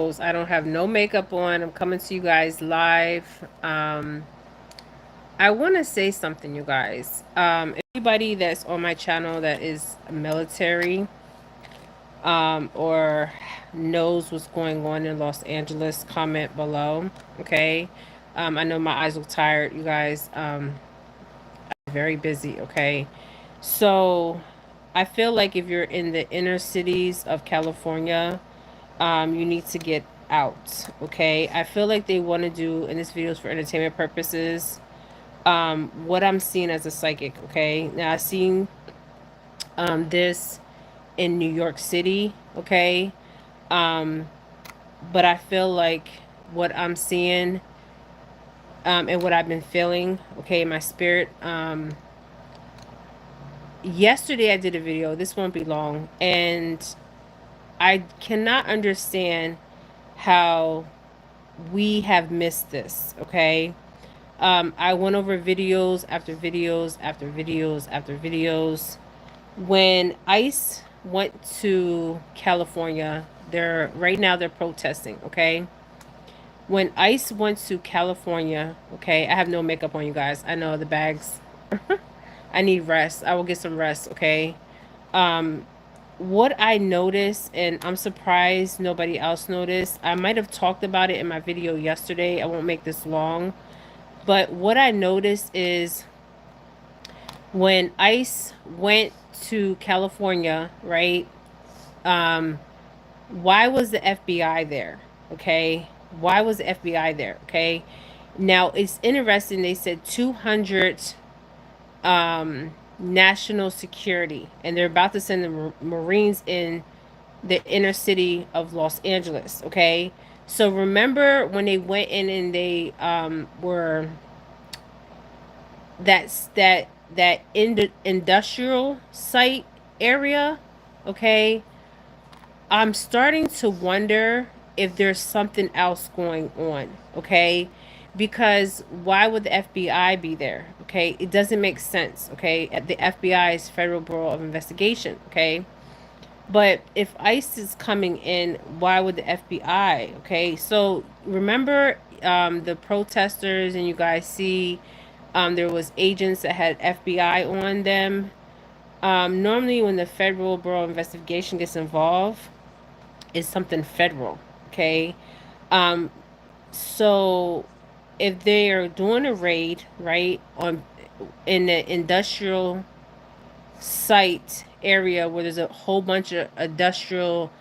videos. I don't have no makeup on. I'm coming to you guys live. I want to say something, you guys. Anybody that's on my channel that is military, or knows what's going on in Los Angeles, comment below. Okay. I know my eyes look tired, you guys. I'm very busy. Okay. So I feel like if you're in the inner cities of California, you need to get out. Okay. I feel like they want to do in this videos for entertainment purposes. What I'm seeing as a psychic. Okay. Now I've seen this in New York City. Okay. Um, but I feel like what I'm seeing, and what I've been feeling, okay, in my spirit. Yesterday I did a video. This won't be long, and I cannot understand how we have missed this. Okay. I went over videos after videos after videos after videos. When ICE went to California, they're right now they're protesting. Okay. When ICE went to California, okay, I have no makeup on, you guys. I know the bags. I need rest. I will get some rest. Okay. Um, what I noticed, and I'm surprised nobody else noticed, I might have talked about it in my video yesterday. I won't make this long. But what I noticed is when ICE went to California, right? Um, why was the FBI there? Okay. Why was the FBI there? Okay. Now it's interesting. They said 200 national security, and they're about to send the Marines in the inner city of Los Angeles. Okay. So remember when they went in and they were that industrial site area. Okay. I'm starting to wonder if there's something else going on. Okay. Because why would the FBI be there? Okay. It doesn't make sense. Okay. The FBI is Federal Bureau of Investigation. Okay. But if ICE is coming in, why would the FBI? Okay. So remember the protesters, and you guys see there was agents that had FBI on them. Normally when the Federal Bureau of Investigation gets involved, it's something federal. Okay. Um, so if they are doing a raid, right, on in the industrial site area where there's a whole bunch of industrial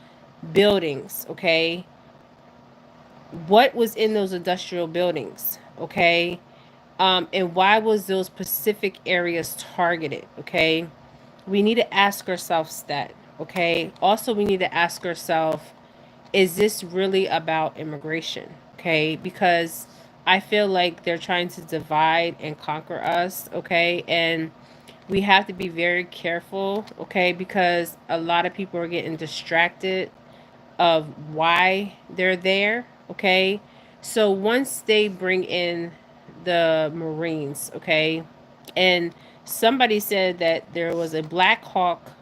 buildings, okay, what was in those industrial buildings? Okay. And why was those specific areas targeted? Okay. We need to ask ourselves that. Okay. Also, we need to ask ourselves, is this really about immigration? Okay. Because I feel like they're trying to divide and conquer us. Okay. And we have to be very careful. Okay. Because a lot of people are getting distracted of why they're there. Okay. So once they bring in the Marines, okay, and somebody said that there was a Black Hawk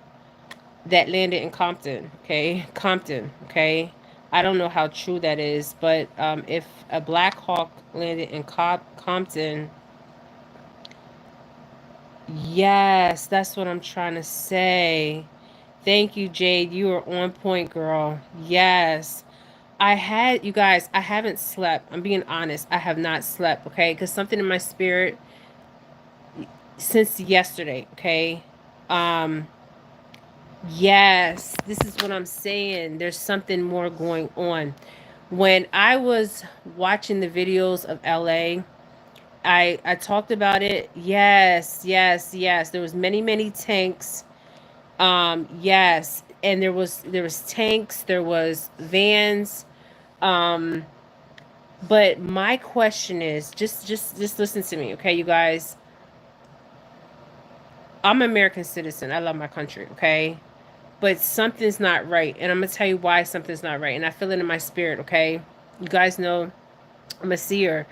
that landed in Compton, okay, Compton, okay. I don't know how true that is, but if a Black Hawk landed in Compton, yes, that's what I'm trying to say. Thank you, Jade. You are on point, girl. Yes. You guys, I haven't slept. I'm being honest. I have not slept, okay? Because something in my spirit since yesterday, okay? Um, yes, this is what I'm saying. There's something more going on. When I was watching the videos of LA, I talked about it. Yes, yes, yes. There was many tanks. Yes, and there was tanks, there was vans. Um, but my question is, just listen to me, okay, you guys. I'm an American citizen. I love my country, okay? But something's not right, and I'm gonna tell you why something's not right, and I feel it in my spirit, okay? You guys know I'm a seer.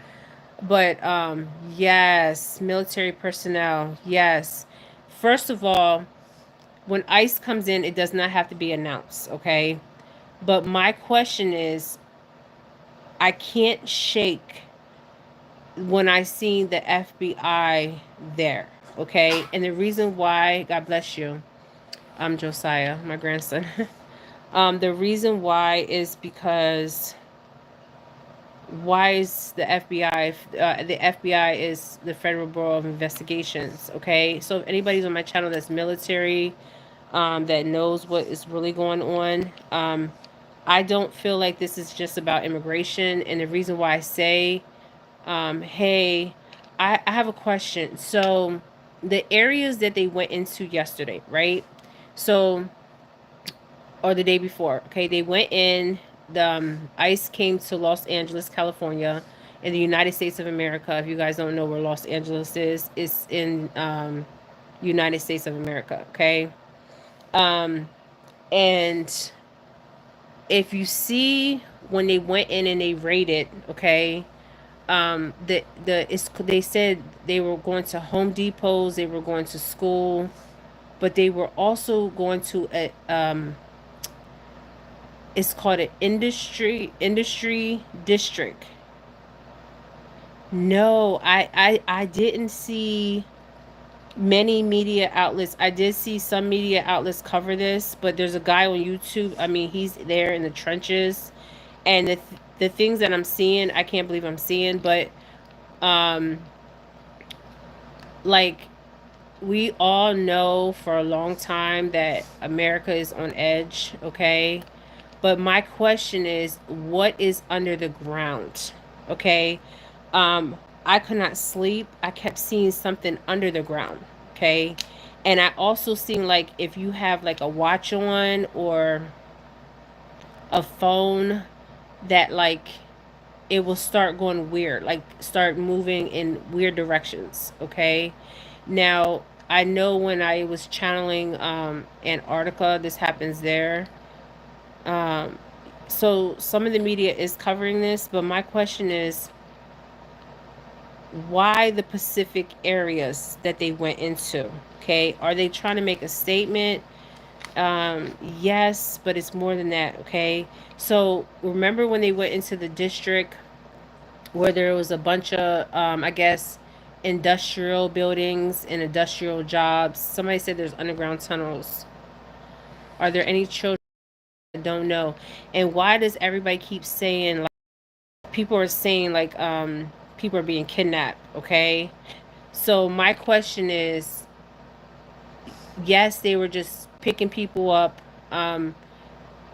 But yes, military personnel, yes. First of all, when ICE comes in, it does not have to be announced, okay? But my question is, I can't shake when I seen the FBI there. Okay, and the reason why, God bless you, I'm Josiah, my grandson. The reason why is because why is the FBI? The FBI is the Federal Bureau of Investigations. Okay, so if anybody's on my channel that's military, that knows what is really going on, I don't feel like this is just about immigration. And the reason why I say, hey, I have a question. So the areas that they went into yesterday, right? So, or the day before, okay, they went in. The ICE came to Los Angeles, California, in the United States of America. If you guys don't know where Los Angeles is, it's in United States of America. Okay, and if you see when they went in and they raided, okay, they said they were going to Home Depots, they were going to school, but they were also going to a it's called an industry district. No, I didn't see many media outlets. I did see some media outlets cover this, but there's a guy on YouTube. I mean, he's there in the trenches, and the things that I'm seeing, I can't believe I'm seeing. But um, like we all know for a long time that America is on edge. Okay, but my question is, what is under the ground? Okay. Um, I could not sleep. I kept seeing something under the ground. Okay. And I also seen like if you have like a watch on or a phone that like it will start going weird, like start moving in weird directions. Okay. Now I know when I was channeling Antarctica, this happens there. Um, so some of the media is covering this, but my question is, why the Pacific areas that they went into? Okay, are they trying to make a statement? Yes, but it's more than that. Okay, so remember when they went into the district where there was a bunch of I guess industrial buildings and industrial jobs? Somebody said there's underground tunnels. Are there any children? I don't know. And why does everybody keep saying like people are saying like people are being kidnapped? Okay, so my question is, yes, they were just picking people up, and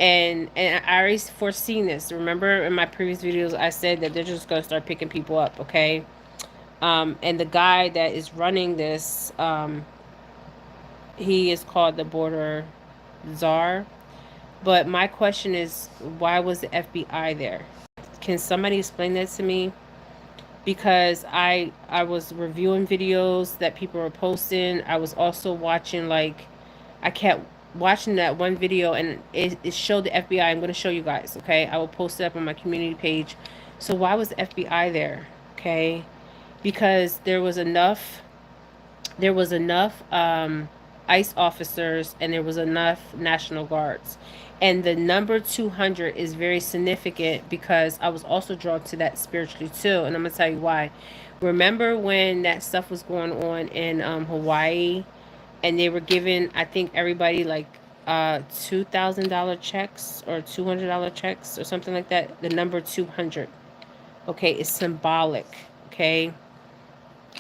I already foreseen this. Remember in my previous videos, I said that they're just gonna start picking people up. Okay, and the guy that is running this, he is called the Border Czar. But my question is, why was the FBI there? Can somebody explain that to me? Because I was reviewing videos that people were posting. I was also watching like I kept watching that one video and it showed the FBI. I'm going to show you guys, okay? I will post it up on my community page. So why was the FBI there? Okay? Because there was enough ICE officers and there was enough National Guards. And the number 200 is very significant because I was also drawn to that spiritually too. And I'm going to tell you why. Remember when that stuff was going on in Hawaii and they were giving, I think, everybody like $2,000 checks or $200 checks or something like that? The number 200. Okay, it's symbolic. Okay.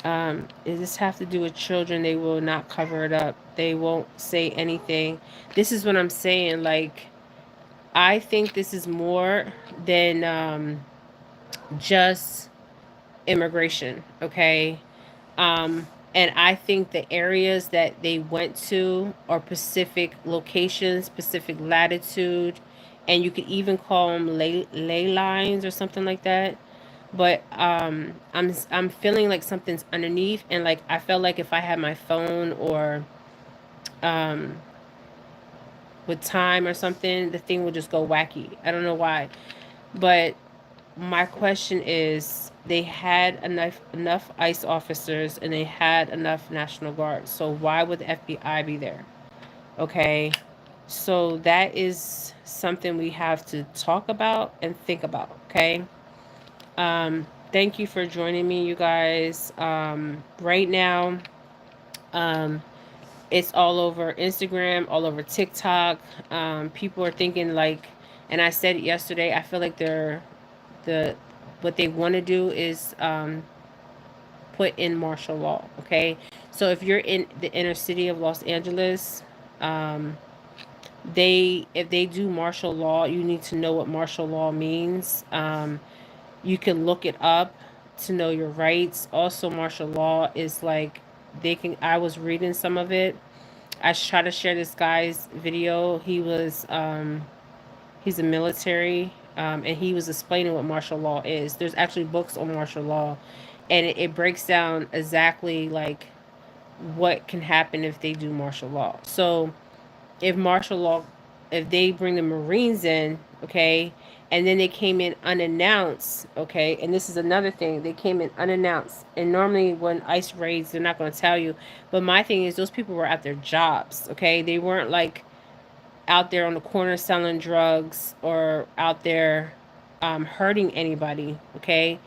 Does this have to do with children? They will not cover it up. They won't say anything. This is what I'm saying. Like, I think this is more than just immigration. Okay. And I think the areas that they went to are Pacific locations, Pacific latitude, and you could even call them ley lines or something like that. But I'm feeling like something's underneath, and like I felt like if I had my phone or um with time or something, the thing would just go wacky. I don't know why, but my question is, they had enough ICE officers and they had enough National Guard. So why would the FBI be there? Okay, so that is something we have to talk about and think about. Okay. Thank you for joining me, you guys. Right now, um, it's all over Instagram, all over TikTok. People are thinking like, and I said it yesterday. I feel like the what they want to do is put in martial law. Okay, so if you're in the inner city of Los Angeles, um, they if they do martial law, you need to know what martial law means. You can look it up to know your rights. Also, martial law is like they can. I was reading some of it. I try to share this guy's video. He's a military, and he was explaining what martial law is. There's actually books on martial law, and it breaks down exactly like what can happen if they do martial law. So if martial law, if they bring the Marines in, okay, and then they came in unannounced, okay, and this is another thing, they came in unannounced. And normally when ICE raids, they're not going to tell you. But my thing is, those people were at their jobs, okay? They weren't like out there on the corner selling drugs or out there hurting anybody, okay?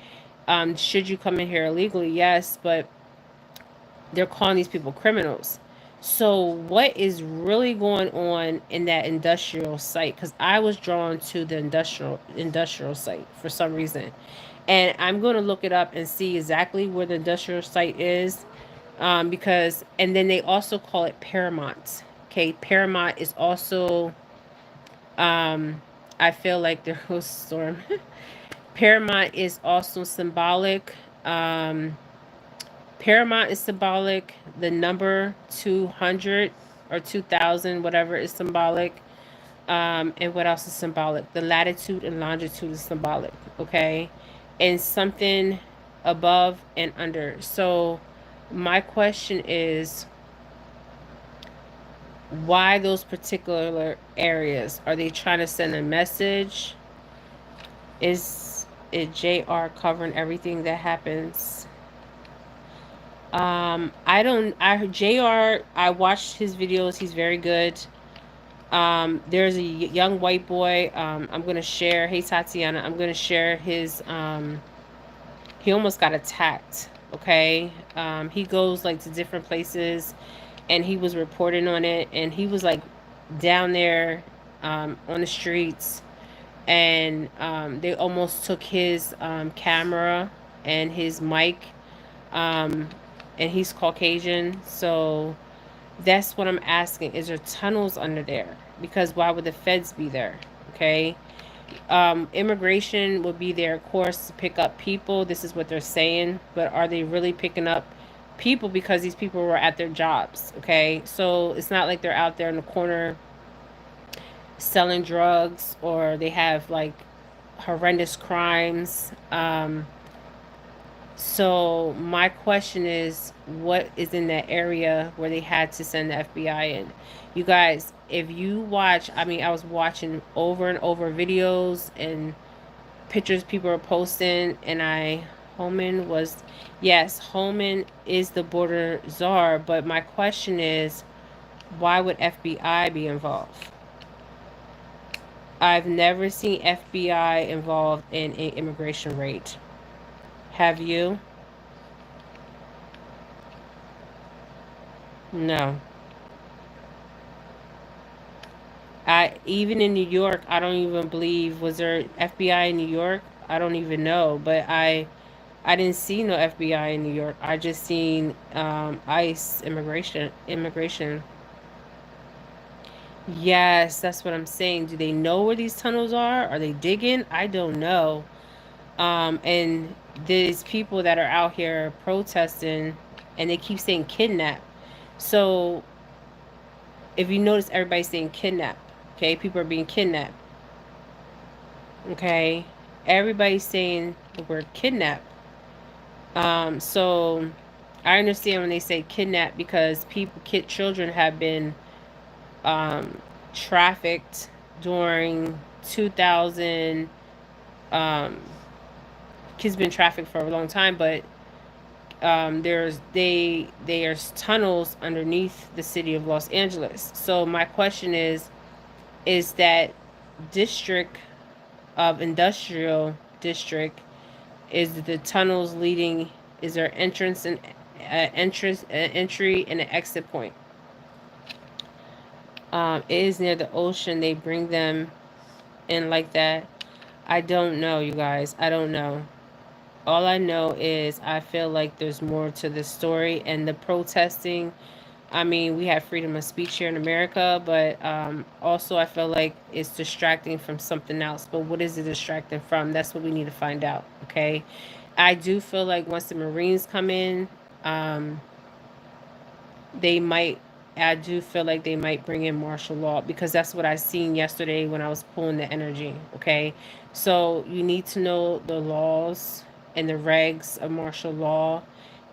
Should you come in here illegally? Yes, but they're calling these people criminals. So what is really going on in that industrial site? Because I was drawn to the industrial site for some reason, and I'm going to look it up and see exactly where the industrial site is. Because and then they also call it Paramount. Okay, Paramount is also. I feel like there was storm. Paramount is also symbolic. Paramount is symbolic. The number 200 or 2000, whatever, is symbolic. And what else is symbolic? The latitude and longitude is symbolic. Okay. And something above and under. So, my question is, why those particular areas? Are they trying to send a message? Is it JR covering everything that happens? I don't. I JR. I watched his videos. He's very good. There's a young white boy. I'm gonna share. Hey Tatiana, I'm gonna share his. He almost got attacked. Okay. He goes like to different places, and he was reporting on it, and he was like down there, on the streets, and they almost took his camera and his mic. Um, and he's Caucasian, so that's what I'm asking. Is there tunnels under there? Because why would the feds be there? Okay. Immigration would be there, of course, to pick up people. This is what they're saying. But are they really picking up people because these people were at their jobs? Okay. So it's not like they're out there in the corner selling drugs or they have like horrendous crimes. So my question is, what is in that area where they had to send the FBI in? You guys, if you watch, I mean, I was watching over and over videos and pictures people are posting, and Holman was, yes, Holman is the border czar, but my question is, why would FBI be involved? I've never seen FBI involved in an immigration raid. Have you? No. I even in New York, I don't even believe, was there FBI in New York? I don't even know, but I didn't see no FBI in New York. I just seen ICE immigration. Yes, that's what I'm saying. Do they know where these tunnels are? Are they digging? I don't know. And these people that are out here protesting, and they keep saying kidnap. So if you notice, everybody's saying kidnap. Okay, people are being kidnapped. Okay, everybody's saying the word kidnap. So I understand when they say kidnap because children have been trafficked during 2000. Kids been trafficked for a long time, but there's tunnels underneath the city of Los Angeles. So my question is that district of industrial district, Is the tunnels leading? Is there entrance and entry and an exit point? It is near the ocean. They bring them in like that. I don't know, you guys. I don't know. All I know is I feel like there's more to this story, and the protesting. I mean, we have freedom of speech here in America, but also I feel like it's distracting from something else. But what is it distracting from? That's what we need to find out. Okay. I do feel like once the Marines come in, um, they might. I do feel like they might bring in martial law because that's what I seen yesterday when I was pulling the energy. Okay, so you need to know the laws and the regs of martial law.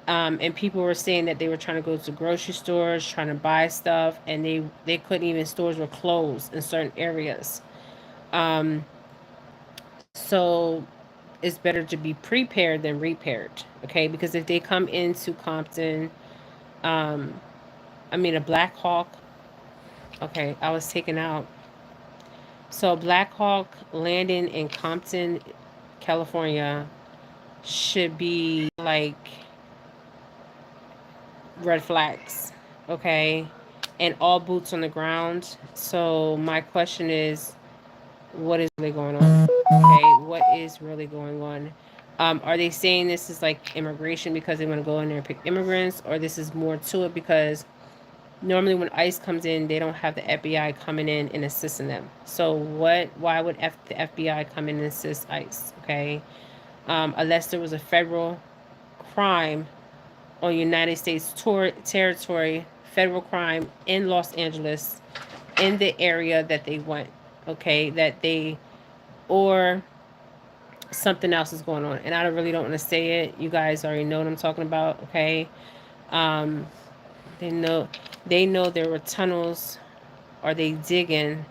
And people were saying that they were trying to go to grocery stores, trying to buy stuff, and they couldn't even. Stores were closed in certain areas. Um, so it's better to be prepared than repaired. Okay, because if they come into Compton, um, I mean a Black Hawk. Okay, I was taken out. So Black Hawk landing in Compton, California, should be like red flags. Okay, and all boots on the ground. So my question is, what is really going on? Okay, what is really going on? Are they saying this is like immigration because they want to go in there and pick immigrants, or this is more to it because normally when ICE comes in, they don't have the FBI coming in and assisting them. So what? Why would the FBI come in and assist ICE? Okay, unless there was a federal crime on United States territory, federal crime in Los Angeles, in the area that they went. Okay, that they or something else is going on, and I really don't want to say it. You guys already know what I'm talking about. Okay, um, they know there were tunnels. Are they digging?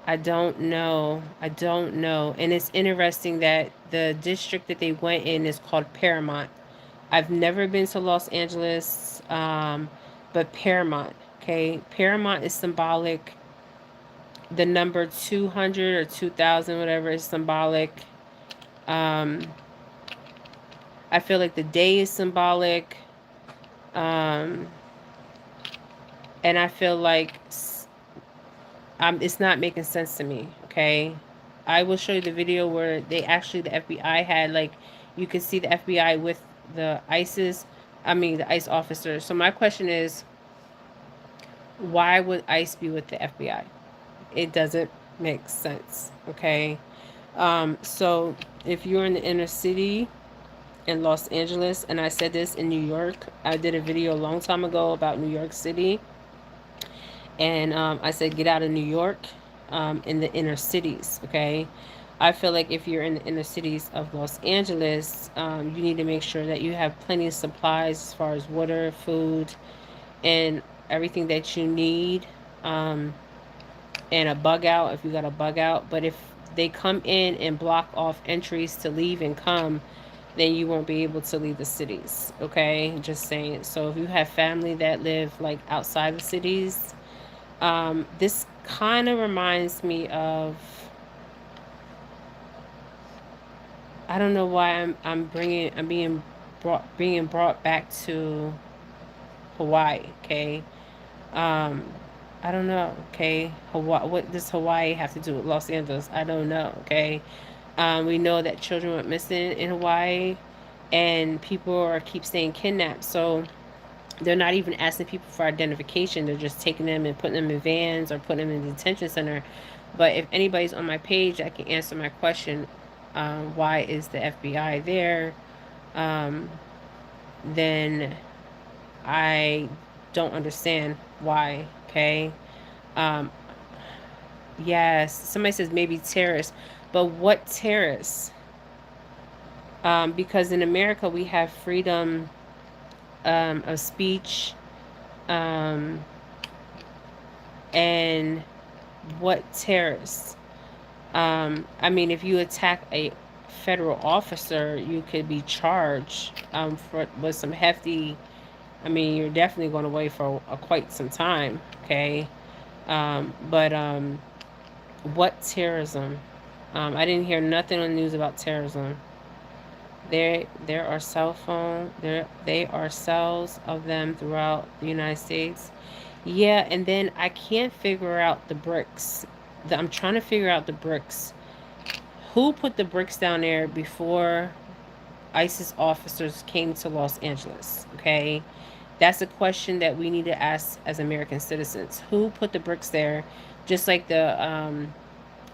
I don't know. I don't know. And it's interesting that the district that they went in is called Paramount. I've never been to Los Angeles, but Paramount. Okay, Paramount is symbolic. The number 200 or 2000, whatever, is symbolic. Um, I feel like the day is symbolic. Um, and I feel like it's not making sense to me. Okay, I will show you the video where they actually the FBI had like you could see the FBI with the the ICE officers. So my question is, why would ICE be with the FBI? It doesn't make sense. Okay, so if you're in the inner city in Los Angeles, and I said this in New York, I did a video a long time ago about New York City, and I said get out of New York, in the inner cities. Okay, I feel like if you're in the inner cities of Los Angeles, you need to make sure that you have plenty of supplies as far as water, food, and everything that you need, and a bug out if you got a bug out. But if they come in and block off entries to leave and come, then you won't be able to leave the cities. Okay, just saying. So if you have family that live like outside the cities, this kind of reminds me of, I don't know why I'm being brought back to Hawaii. Okay, um, I don't know. Okay, Hawaii. What does Hawaii have to do with Los Angeles? I don't know. Okay, we know that children went missing in Hawaii, and people are keep saying kidnapped. So they're not even asking people for identification. They're just taking them and putting them in vans or putting them in the detention center. But if anybody's on my page, I can answer my question. Why is the FBI there? Um, then I don't understand why. Okay. Um, yes. Somebody says maybe terrorists, but what terrorists? Because in America we have freedom, of speech, um, and what terrorists? I mean, if you attack a federal officer, you could be charged, for with some hefty. I mean, you're definitely going away for quite some time. Okay, but what terrorism? I didn't hear nothing on the news about terrorism. There are cell phone there they are cells of them throughout the United States. Yeah, and then I can't figure out the bricks. I'm trying to figure out the bricks. Who put the bricks down there before ISIS officers came to Los Angeles? Okay. That's a question that we need to ask as American citizens. Who put the bricks there? Just like in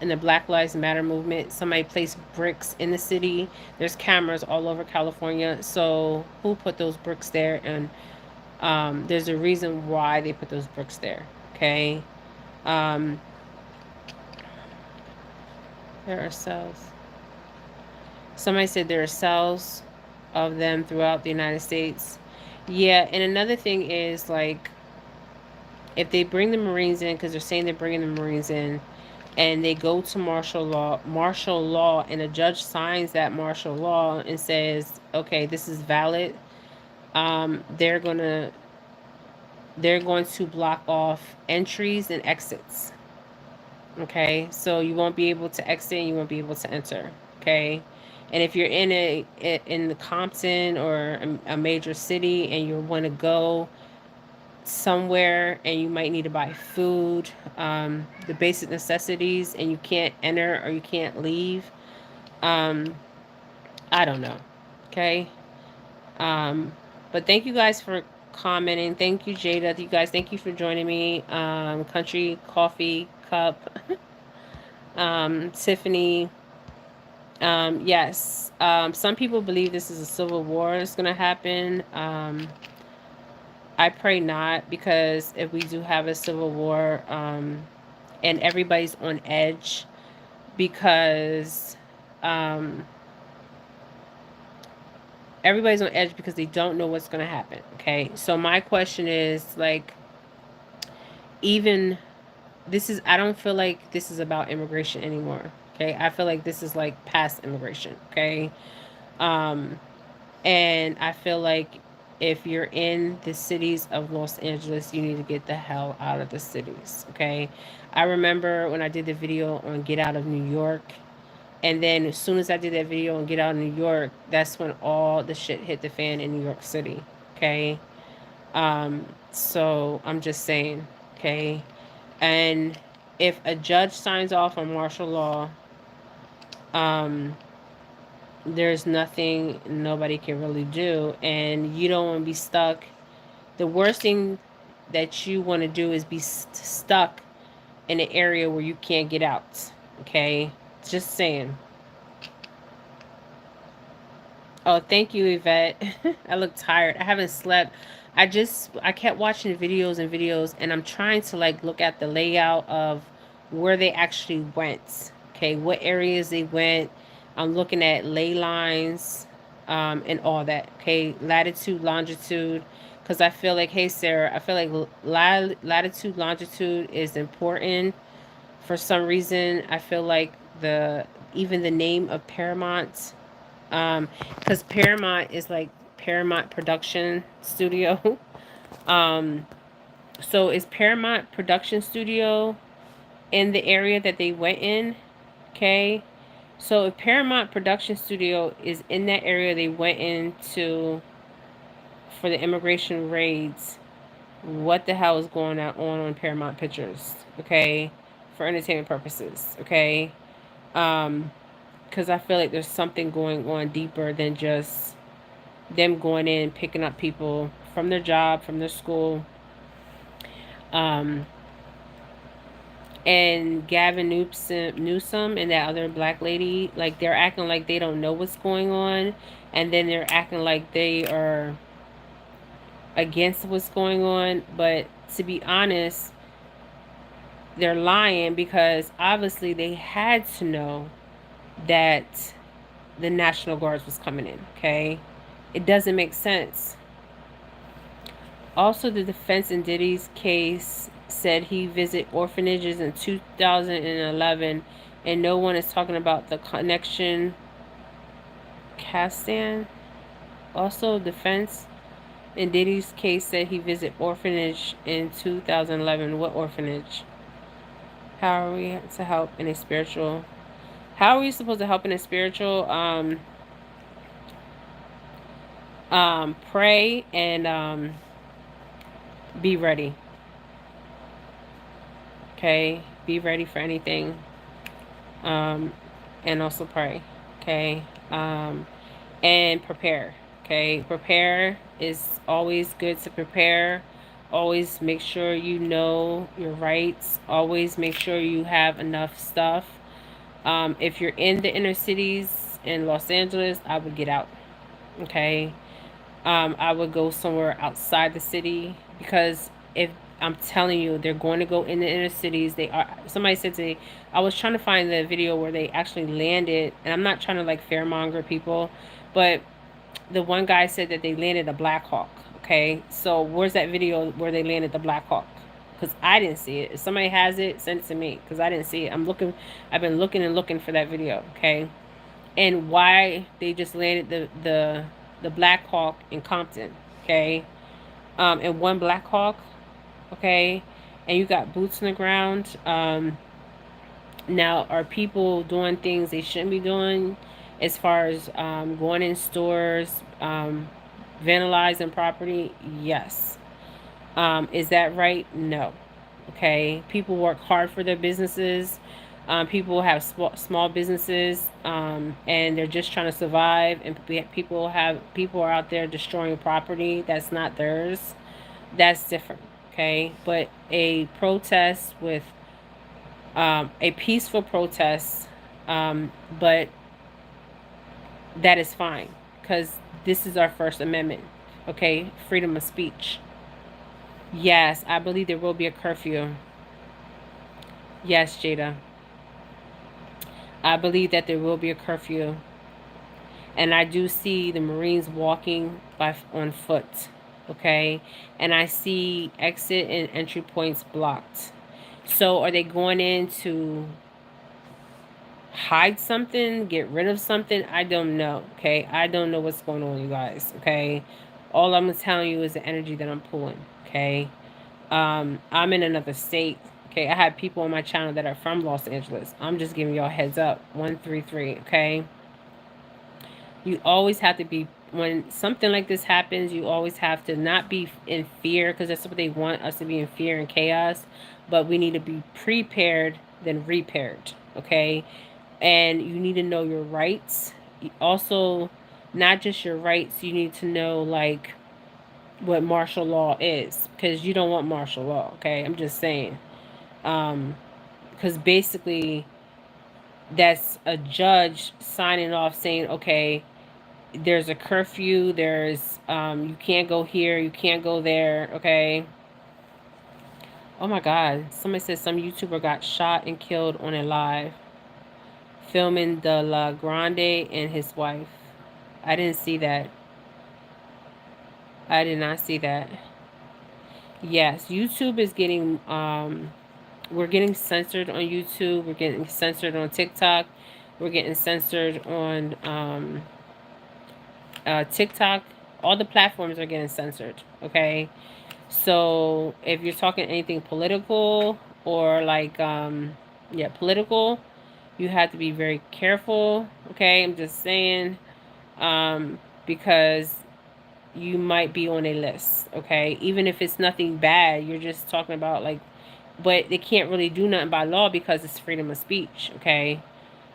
the Black Lives Matter movement, somebody placed bricks in the city. There's cameras all over California. So who put those bricks there? And there's a reason why they put those bricks there. Okay. Um, there are cells. Somebody said there are cells of them throughout the United States. Yeah, and another thing is like if they bring the Marines in, because they're saying they're bringing the Marines in, and they go to martial law, and a judge signs that martial law and says, "Okay, this is valid." Um, they're gonna they're going to block off entries and exits. Okay, so you won't be able to exit, and you won't be able to enter. Okay, and if you're in the Compton or a major city, and you want to go somewhere and you might need to buy food, the basic necessities, and you can't enter or you can't leave, um, I don't know. Okay. Um, but thank you guys for commenting. Thank you, Jada. You guys, thank you for joining me. Country Coffee Cup, Tiffany. Yes. Some people believe this is a civil war is going to happen. I pray not, because if we do have a civil war, and everybody's on edge because um, everybody's on edge because they don't know what's going to happen. Okay, so my question is like, even I don't feel like this is about immigration anymore. Okay, I feel like this is like past immigration. Okay, um, and I feel like if you're in the cities of Los Angeles, you need to get the hell out of the cities. Okay, I remember when I did the video on Get Out of New York. And then as soon as I did that video on Get Out of New York, that's when all the shit hit the fan in New York City. Okay. So I'm just saying, okay. And if a judge signs off on martial law, um, there's nothing nobody can really do. And you don't want to be stuck. The worst thing that you want to do is be stuck in an area where you can't get out. Okay. Just saying. Oh, thank you, Yvette. I look tired. I haven't slept. I kept watching videos and videos, and I'm trying to like look at the layout of where they actually went. Okay, what areas they went. I'm looking at ley lines, and all that. Okay, latitude, longitude. Because I feel like, hey, Sarah, I feel like latitude, longitude is important. For some reason, I feel like even the name of Paramount, because Paramount is like Paramount Production Studio. um, so is Paramount Production Studio in the area that they went in? Okay, so if Paramount Production Studio is in that area they went into for the immigration raids, what the hell is going on Paramount Pictures? Okay, for entertainment purposes. Okay, because I feel like there's something going on deeper than just them going in, picking up people from their job, from their school. Um, and Gavin Newsom and that other black lady, like they're acting like they don't know what's going on, and then they're acting like they are against what's going on. But to be honest, they're lying, because obviously they had to know that the National Guards was coming in. Okay, it doesn't make sense. Also, the defense in Diddy's case said he visited orphanages in 2011, and no one is talking about the connection. Castan. Also, defense in Diddy's case said he visited orphanage in 2011. What orphanage? How are we to help in a spiritual? How are we supposed to help in a spiritual? Pray and be ready. Okay, be ready for anything. Um, and also pray. Okay, and prepare. Okay, prepare is always good to prepare. Always make sure you know your rights. Always make sure you have enough stuff. If you're in the inner cities in Los Angeles, I would get out. Okay, I would go somewhere outside the city, because if I'm telling you, they're going to go in the inner cities. They are. Somebody said to me, I was trying to find the video where they actually landed, and I'm not trying to like fearmonger people, but the one guy said that they landed a Black Hawk. Okay, so where's that video where they landed the Black Hawk? Because I didn't see it. If somebody has it, send it to me, because I didn't see it. I'm looking. I've been looking and looking for that video. Okay, and why they just landed the Black Hawk in Compton. Okay, and one Black Hawk. Okay, and you got boots on the ground. Now, are people doing things they shouldn't be doing, as far as going in stores, vandalizing property? Yes. Is that right? No. Okay. People work hard for their businesses. People have small businesses, and they're just trying to survive. And people are out there destroying property that's not theirs. That's different. Okay. But a protest with a peaceful protest, but that is fine, because this is our First Amendment. Okay, freedom of speech. Yes, I believe there will be a curfew. Yes, Jada, I believe that there will be a curfew, and I do see the Marines walking on foot. Okay, and I see exit and entry points blocked. So are they going in to hide something, get rid of something? I don't know. Okay, I don't know what's going on, you guys. Okay, all I'm telling you is the energy that I'm pulling. Okay, I'm in another state. Okay, I had people on my channel that are from Los Angeles. I'm just giving y'all a heads up. 133. Okay, you always have to be, when something like this happens, you always have to not be in fear, because that's what they want us to be, in fear and chaos. But we need to be prepared than repaired. Okay, and you need to know your rights. Also, not just your rights, you need to know like what martial law is, because you don't want martial law. Okay, I'm just saying, because basically that's a judge signing off saying, okay, there's a curfew, there's you can't go here, you can't go there. Okay, oh my god, somebody said some YouTuber got shot and killed on a live filming the La Grande and his wife. I didn't see that. I did not see that. Yes, YouTube is getting, we're getting censored on YouTube. We're getting censored on TikTok. We're getting censored on TikTok. All the platforms are getting censored. Okay. So if you're talking anything political or like, yeah, political, you have to be very careful. Okay. I'm just saying, because you might be on a list. Okay, even if it's nothing bad, you're just talking about like, but they can't really do nothing by law because it's freedom of speech. Okay,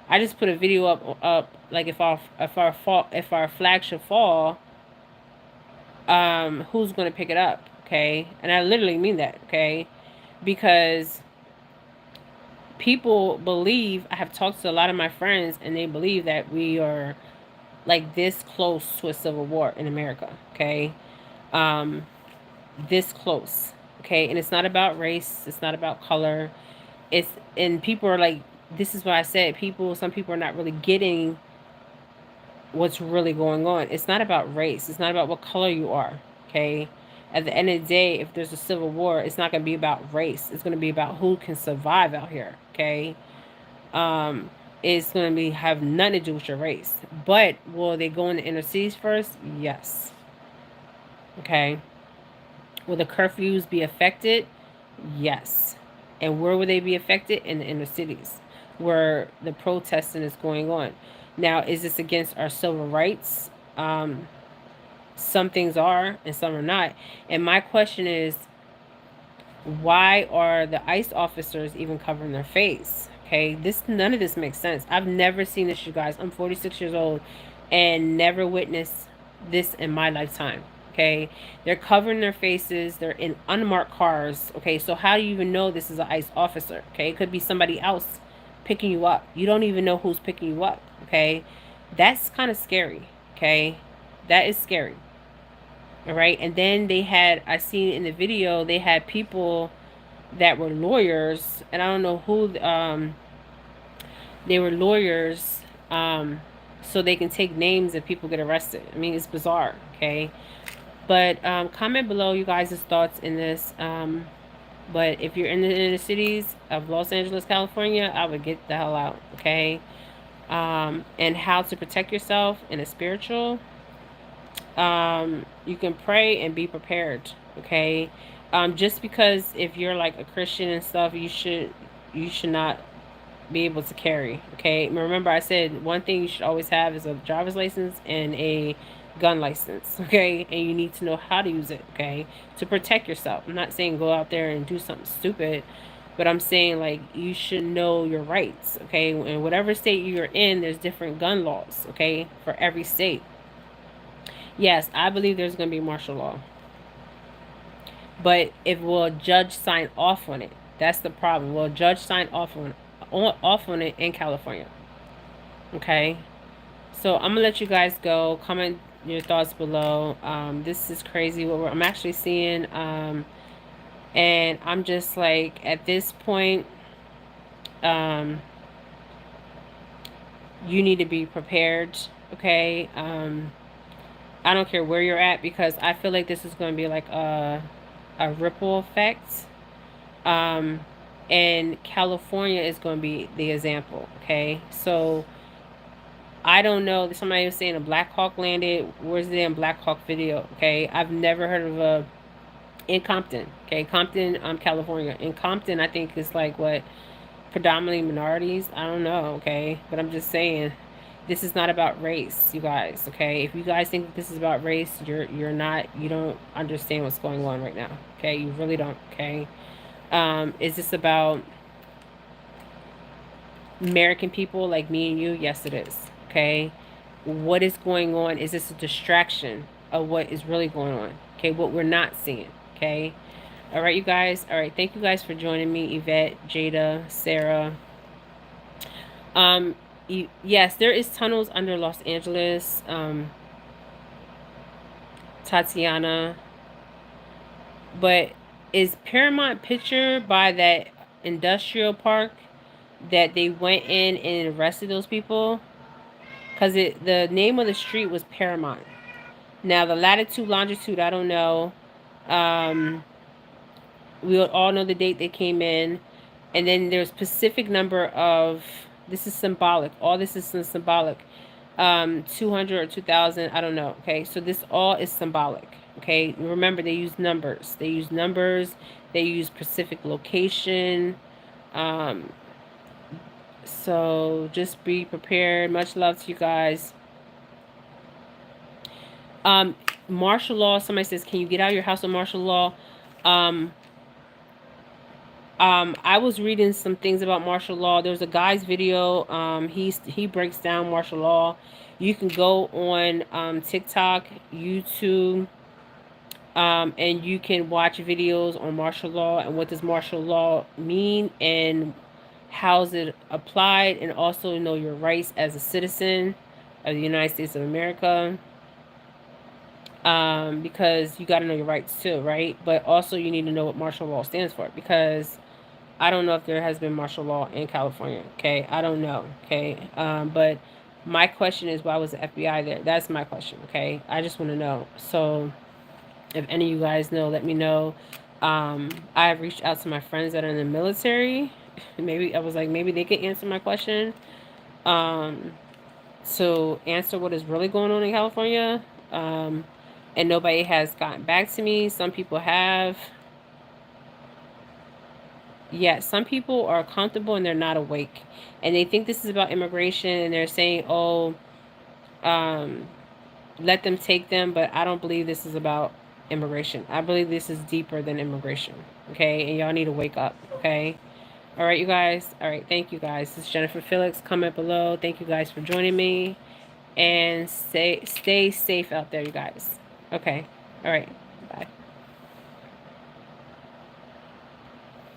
I just put a video up like, if our flag should fall, who's gonna pick it up? Okay, and I literally mean that. Okay, because people believe, I have talked to a lot of my friends, and they believe that we are like this close to a civil war in America. Okay, this close. Okay, and it's not about race, it's not about color. It's, and people are like, this is what I said, some people are not really getting what's really going on. It's not about race, it's not about what color you are. Okay, at the end of the day, if there's a civil war, it's not going to be about race, it's going to be about who can survive out here. Okay, it's going to be have nothing to do with your race. But will they go in the inner cities first? Yes. Okay, will the curfews be affected? Yes. And where will they be affected? In the inner cities, where the protesting is going on. Now, is this against our civil rights? Some things are and some are not. And my question is, why are the ICE officers even covering their face? Okay, none of this makes sense. I've never seen this, you guys. I'm 46 years old and never witnessed this in my lifetime. Okay, they're covering their faces. They're in unmarked cars. Okay, so how do you even know this is an ICE officer? Okay, it could be somebody else picking you up. You don't even know who's picking you up. Okay, that's kind of scary. Okay, that is scary. All right, and then I seen in the video, they had people that were lawyers, and I don't know who, they were lawyers, so they can take names if people get arrested. I mean, it's bizarre. Okay, but comment below you guys' thoughts in this. But if you're in the inner cities of Los Angeles, California, I would get the hell out. Okay, and how to protect yourself in a spiritual, you can pray and be prepared. Okay, just because if you're like a Christian and stuff, you should not be able to carry. Okay, remember I said one thing you should always have is a driver's license and a gun license. Okay, and you need to know how to use it. Okay, to protect yourself. I'm not saying go out there and do something stupid, but I'm saying like you should know your rights. Okay, in whatever state you're in, there's different gun laws. Okay, for every state. Yes, I believe there's going to be martial law, but if will a judge sign off on it? That's the problem. Will a judge sign off on it in California? Okay, so I'm gonna let you guys go. Comment your thoughts below. This is crazy what I'm actually seeing, and I'm just like at this point, you need to be prepared. Okay, I don't care where you're at, because I feel like this is going to be like a ripple effect. And California is going to be the example. Okay, so I don't know. Somebody was saying a Black Hawk landed. Where's the damn Black Hawk video? Okay, I've never heard of a in Compton. Okay, Compton, California. In Compton, I think it's like what, predominantly minorities. I don't know. Okay, but I'm just saying, this is not about race, you guys. Okay, if you guys think this is about race, you're not. You don't understand what's going on right now. Okay, you really don't. Okay, is this about American people like me and you? Yes, it is. Okay, what is going on? Is this a distraction of what is really going on? Okay, what we're not seeing. Okay, all right, you guys. All right, thank you guys for joining me, Yvette, Jada, Sarah. Yes, there is tunnels under Los Angeles. Tatiana, but is Paramount Picture by that industrial park that they went in and arrested those people? Because the name of the street was Paramount. Now the latitude, longitude, I don't know. We all know the date they came in, and then there's specific number of. This is symbolic. All this is symbolic. 200 or 2000, I don't know. Okay, so this all is symbolic. Okay, remember they use numbers. They use specific location. So just be prepared. Much love to you guys. Martial law. Somebody says, can you get out of your house with martial law? I was reading some things about martial law. There's a guy's video. He breaks down martial law. You can go on TikTok, YouTube, and you can watch videos on martial law and what does martial law mean and how's it applied, and also know your rights as a citizen of the United States of America. Because you got to know your rights too, right? But also you need to know what martial law stands for, because I don't know if there has been martial law in California. Okay, I don't know. Okay, but my question is, why was the FBI there? That's my question. Okay, I just want to know. So if any of you guys know, let me know. I have reached out to my friends that are in the military. Maybe I was like, maybe they could answer my question. To answer what is really going on in California. And nobody has gotten back to me. Some people have. Yeah, some people are comfortable and they're not awake. And they think this is about immigration, and they're saying, oh, let them take them, but I don't believe this is about immigration. I believe this is deeper than immigration. Okay, and y'all need to wake up. Okay. All right, you guys. All right, thank you guys. This is Jennifer Felix. Comment below. Thank you guys for joining me, and stay safe out there, you guys. Okay. All right.